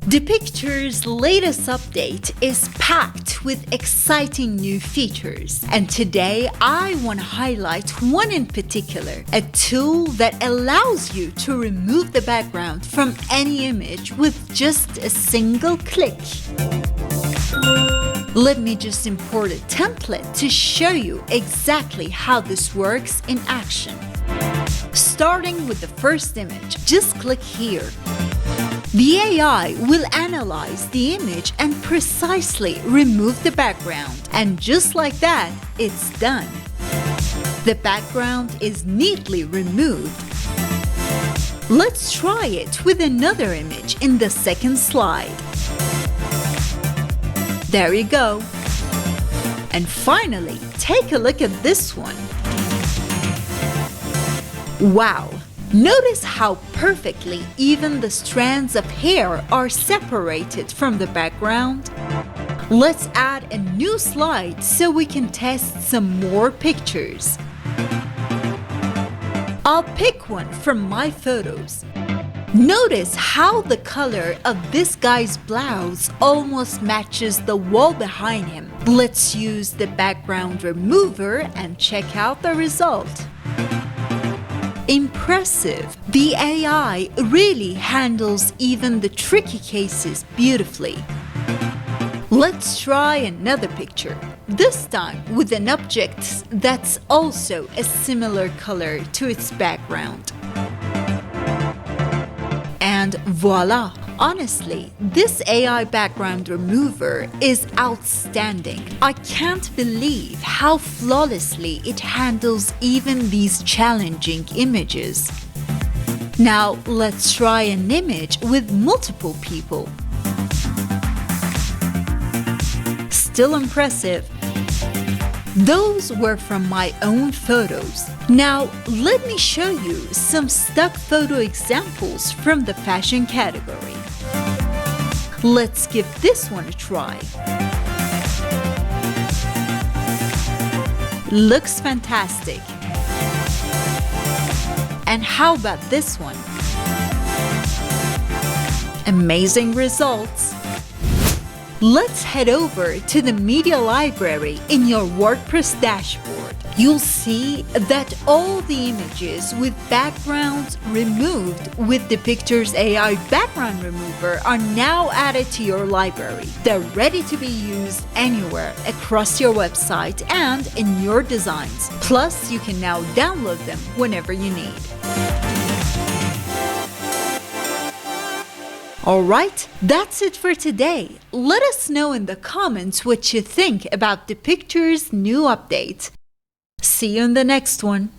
Depicter's latest update is packed with exciting new features, and today I want to highlight one in particular, a tool that allows you to remove the background from any image with just a single click. Let me just import a template to show you exactly how this works in action. Starting with the first image, just click here. The AI will analyze the image and precisely remove the background. And just like that, it's done. The background is neatly removed. Let's try it with another image in the second slide. There you go. And finally, take a look at this one. Wow! Notice how perfectly even the strands of hair are separated from the background. Let's add a new slide so we can test some more pictures. I'll pick one from my photos. Notice how the color of this guy's blouse almost matches the wall behind him. Let's use the background remover and check out the result. Impressive! The AI really handles even the tricky cases beautifully. Let's try another picture, this time with an object that's also a similar color to its background. And voila! Honestly, this AI background remover is outstanding. I can't believe how flawlessly it handles even these challenging images. Now let's try an image with multiple people. Still impressive. Those were from my own photos. Now, let me show you some stock photo examples from the fashion category. Let's give this one a try. Looks fantastic. And how about this one? Amazing results. Let's head over to the Media Library in your WordPress dashboard. You'll see that all the images with backgrounds removed with Depicter's AI background remover are now added to your library. They're ready to be used anywhere across your website and in your designs. Plus, you can now download them whenever you need. Alright, that's it for today. Let us know in the comments what you think about Depicter's new update. See you in the next one.